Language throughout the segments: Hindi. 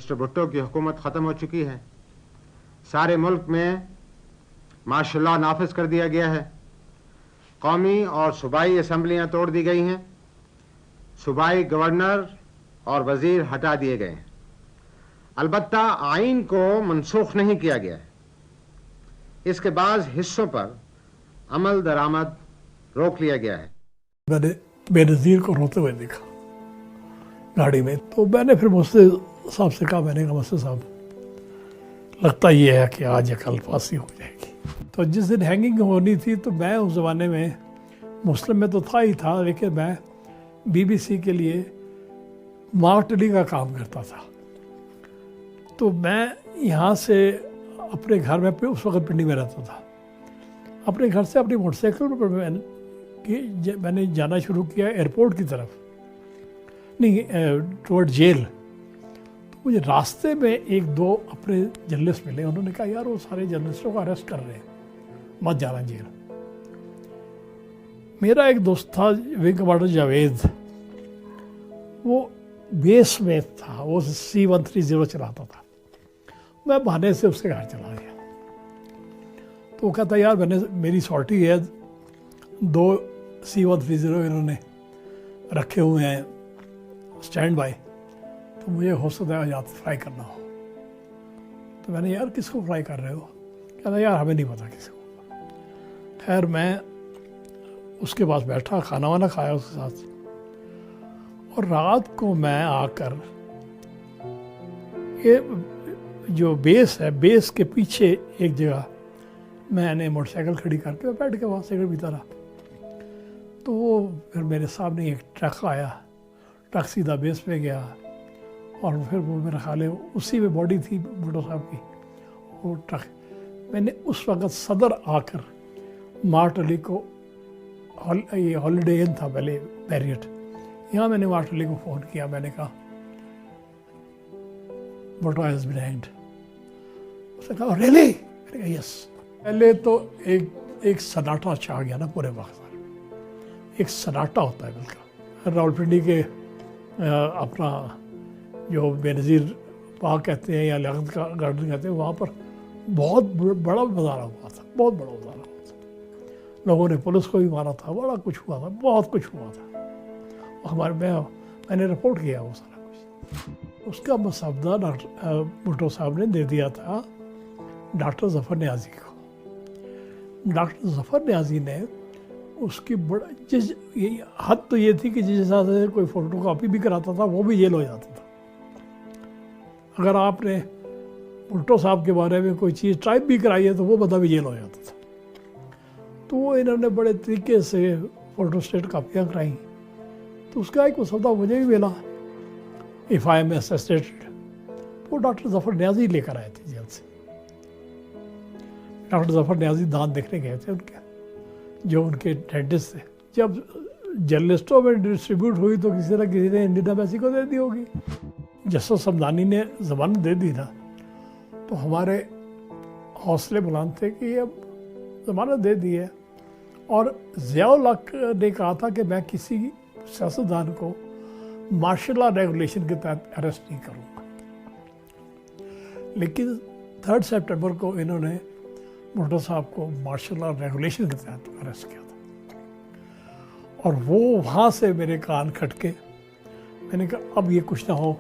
मिस्टर भुट्टो की हुकूमत ख़त्म हो चुकी है। सारे मुल्क में मार्शल लॉ नाफिज कर दिया गया है। कौमी और सूबाई असम्बलियाँ तोड़ दी गई हैं। सूबाई गवर्नर और वजीर हटा दिए गए हैं। अलबत्ता आइन को मनसूख नहीं किया गया है। इसके बाद हिस्सों पर अमल दरामद रोक लिया गया है। मैंने बेनज़ीर को रोते हुए देखा गाड़ी में, तो मैंने फिर मुझसे साहब से कहा, मैंने कहा मुझसे साहब लगता ये है कि आज या कल फांसी हो जाएगी। तो जिस दिन हैंगिंग होनी थी तो मैं उस ज़माने में मुस्लिम में तो था ही था, लेकिन मैं BBC के लिए मार्टली का काम करता था। तो मैं यहाँ से अपने घर में उस वक्त पिंडी में रहता था, अपने घर से अपनी मोटरसाइकिल पर मैंने जाना शुरू किया एयरपोर्ट की तरफ, नहीं टुवर्ड जेल। तो मुझे रास्ते में एक दो अपने जर्नलिस्ट मिले। उन्होंने कहा यार वो सारे जर्नलिस्टों को अरेस्ट कर रहे हैं, मत जाना जेल। मेरा एक दोस्त था विंग कमांडर जावेद, वो बेस में था, वो C-130 चलाता था। मैं बहाने से उसके घर चला गया। तो वो कहता यार मेरी सॉर्टी है, 2 C-130 इन्होंने रखे हुए हैं स्टैंड बाय, तो मुझे हो सकता है याद फ्राई करना हो। तो मैंने यार किसको फ्राई कर रहे हो? कहता यार हमें नहीं पता किसको। खैर मैं उसके पास बैठा, खाना वाना खाया उसके साथ, और रात को मैं आकर ये जो बेस है, बेस के पीछे एक जगह मैंने मोटरसाइकिल खड़ी करके बैठ के वहाँ सिगरेट पीता रहा। तो वो फिर मेरे सामने एक ट्रक आया, ट्रक सीधा बेस पे गया, और फिर वो मेरा ख्याल है उसी में बॉडी थी भुट्टो साहब की, वो ट्रक। मैंने उस वक़्त सदर आकर मार्ट अली को, ये हॉलीडे इन था पहले बैरियट, यहाँ मैंने मार्ट अली को फ़ोन किया। मैंने कहा भुट्टो हैज़ बीन हैंग्ड। उसने कहा रियली? मैंने कहा यस। पहले तो एक सन्नाटा छा गया ना पूरे पाकिस्तान, एक सन्नाटा होता है बिल्कुल। रावलपिंडी के अपना जो बेनज़ीर पार्क कहते हैं या लियाकत का गार्डन कहते हैं, वहाँ पर बहुत बड़ा मुजाहरा हुआ था, बहुत बड़ा मुजाहरा हुआ था। लोगों ने पुलिस को भी मारा था, बड़ा कुछ हुआ था, बहुत कुछ हुआ था। मैंने रिपोर्ट किया वो सारा कुछ। उसका मसवदा डॉक्टर भुट्टो साहब ने दे दिया था डॉक्टर ज़फ़र नियाज़ी को। डॉक्टर ज़फ़र नियाज़ी ने उसकी बड़ा हद तो ये थी कि जिस हिसाब से कोई फ़ोटो कॉपी भी कराता था वो भी जेल हो जाता था। अगर आपने भुट्टो साहब के बारे में कोई चीज़ टाइप भी कराई है तो वो बंदा भी जेल हो जाता था। तो वो इन्होंने बड़े तरीके से फ़ोटो स्टेट कापियाँ कराई। तो उसका एक मसौदा मुझे भी मिला, इफ़ आई एम असिस्टेटेड। वो डॉक्टर ज़फ़र नियाज़ी लेकर आए थे जेल से। डॉक्टर ज़फ़र नियाज़ी दांत देखने गए थे उनके, जो उनके डेंटिस्ट थे। जब जर्नलिस्टों में डिस्ट्रीब्यूट हुई तो किसी न किसी ने इंडियन एम्बेसी को दे दी होगी। जस्टिस समदानी ने ज़मानत दे दी ना, तो हमारे हौसले बुलंद थे कि अब ज़मानत दे दी है। और ज़ियाउल हक ने कहा था कि मैं किसी सियासतदान को मार्शल लॉ रेगुलेशन के तहत अरेस्ट नहीं करूँगा। लेकिन 3 सितंबर को इन्होंने भुट्टो साहब को मार्शल लॉ रेगुलेशन के तहत अरेस्ट किया था। और वो वहाँ से मेरे कान खटके। मैंने कहा अब ये कुछ ना हो।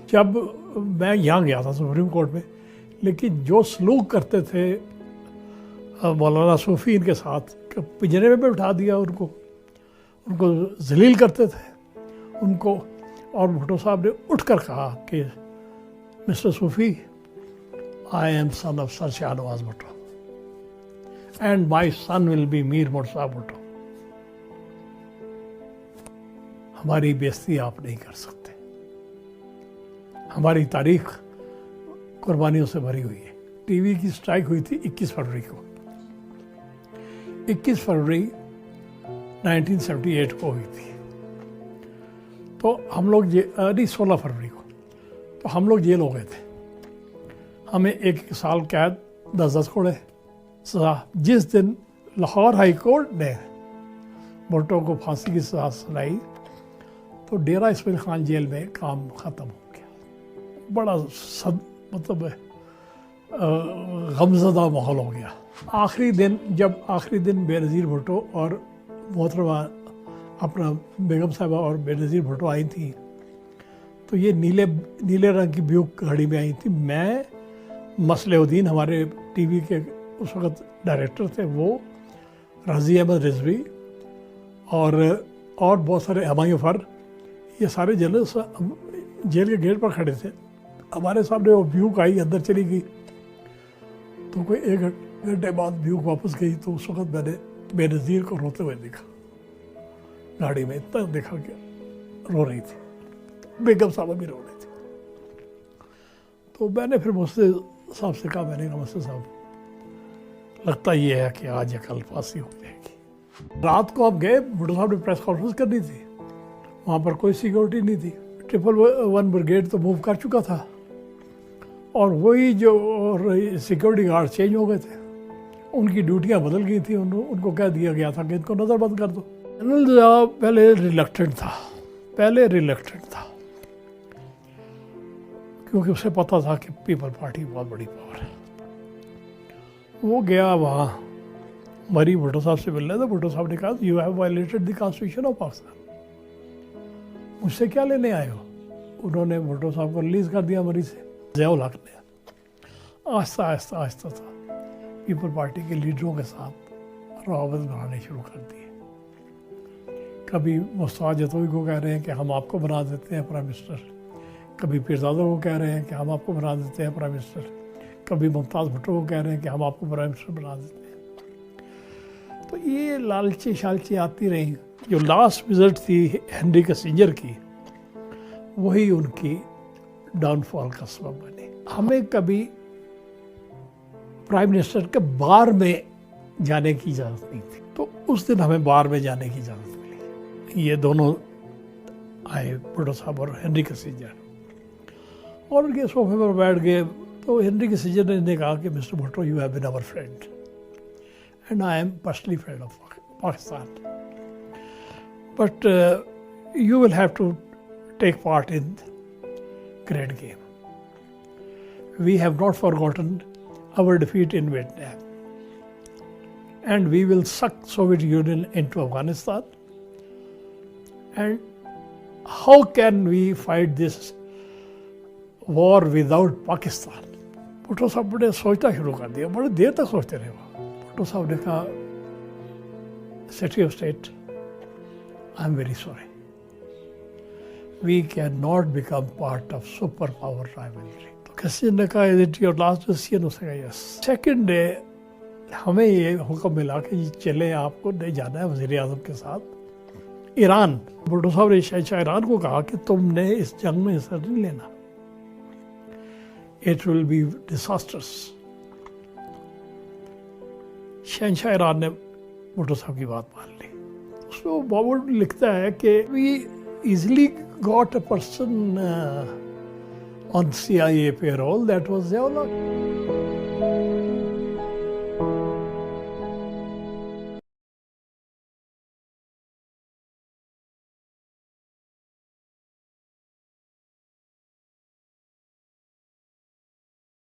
जब मैं यहाँ गया था सुप्रीम कोर्ट में, लेकिन जो सलूक करते थे मौलाना सूफ़ी इनके साथ, पिंजरे में बिठा दिया उनको जलील करते थे उनको। और भुट्टो साहब ने उठकर कहा कि mister Sufi, I am son of sir Shahnawaz Bhutto and my son will be Mir Murtaza Bhutto. हमारी बेइज्जती आप नहीं कर सकते। हमारी तारीख कुर्बानियों से भरी हुई है। टीवी की स्ट्राइक हुई थी 21 फरवरी को। 21 फरवरी 1978 को हुई थी। तो हम लोग 16 फरवरी को तो हम लोग जेल हो गए थे। हमें 1 साल कैद, 10 कोड़े सज़ा। जिस दिन लाहौर हाई कोर्ट ने भुट्टो को फांसी की सज़ा सुनाई तो डेरा इस्माइल खान जेल में काम ख़त्म हो गया। बड़ा मतलब गमज़दा माहौल हो गया। आखिरी दिन बेनज़ीर भुट्टो और मोहतरमा अपना बेगम साहिबा और बेनज़ीर भुट्टो आई थी, तो ये नीले रंग की ब्यूक गाड़ी में आई थी। मैं, मसलेउद्दीन हमारे टीवी के उस वक़्त डायरेक्टर थे, वो रज़ी अहमद रिजवी और बहुत सारे हमायूं फर, ये सारे जर्नलिस्ट जेल के गेट पर खड़े थे। हमारे सामने वो ब्यूक आई, अंदर चली गई, तो कोई 1 घंटे बाद ब्यूक वापस गई। तो उस वक़्त मैंने बेनज़ीर को रोते हुए देखा गाड़ी में, इतना देखा कि रो रही थी, बेगम साहबा भी रो रही थी। तो मैंने फिर मुझसे साहब से कहा, मैंने कहा मुझसे साहब लगता ये है कि आज या कल फांसी हो जाएगी। रात को आप गए, भुट्टो साहब ने प्रेस कॉन्फ्रेंस करनी थी, वहाँ पर कोई सिक्योरिटी नहीं थी। 111 ब्रिगेड तो मूव कर चुका था और वही जो सिक्योरिटी गार्ड चेंज हो गए थे, उनकी ड्यूटियाँ बदल गई थी। उनको कह दिया गया था कि इनको नज़रबंद कर दो। जनरल पहले रिलक्टेंट था क्योंकि उसे पता था कि पीपल पार्टी बहुत बड़ी पावर है। वो गया वहाँ, मरी भुट्टो साहब से मिलने। तो भुट्टो साहब ने कहा, you have violated the constitution of Pakistan, मुझसे क्या लेने आए हो। उन्होंने भुट्टो साहब को रिलीज़ कर दिया मरी से। ज़ियाउल हक ने आहिस्ता पीपल पार्टी के लीडरों के साथ रवाबत बनाने शुरू कर दिए। कभी मुस्तफ़ा जतोई को कह रहे हैं कि हम आपको बना देते हैं प्राइम मिनिस्टर, कभी पीरज़ादा को कह रहे हैं कि हम आपको बना देते हैं प्राइम मिनिस्टर, कभी मुमताज़ भुट्टो को कह रहे हैं कि हम आपको प्राइम मिनिस्टर बना देते हैं। तो ये लालची शालची आती रही। जो लास्ट विजिट थी हेनरी किसिंजर की, वही उनकी डाउनफॉल का सबब बनी। हमें कभी प्राइम मिनिस्टर के बार में जाने की इजाज़त नहीं थी, तो उस दिन हमें बार में जाने की इजाज़त मिली। ये दोनों आए, भुट्टो साहब और हेनरी किसिंजर, और उनके सोफे पर बैठ गए। तो हेनरी किसिंजर ने कहा कि mister Bhutto, you have been our friend and I am personally friend of Pakistan, but you will have to take part in great game. We have not forgotten our defeat in Vietnam, and we will suck Soviet Union into Afghanistan. And how can we fight this war without Pakistan? Bhutto साहब ने सोचना शुरू कर दिया, बड़ी देर तक सोचते रहे। भुट्टो साहब ने कहा, Secretary of State, I am very sorry. We cannot become part of superpower rivalry. तो किसी ने कहा, is it your last decision? उसने कहा yes. Second day हमें ये हुक्म मिला कि चले, आपको नहीं जाना है वज़ीर आज़म के साथ ईरान। भुट्टो साहब ने शहंशाह ईरान को कहा कि तुमने इस जंग में हिस्सा नहीं लेना, it will be disastrous. Shahenshah Iran ने भुट्टो साहब की बात मान ली। उसमें बॉबर्ड लिखता है कि we easily got a person on CIA payroll, that was Ziaul हक।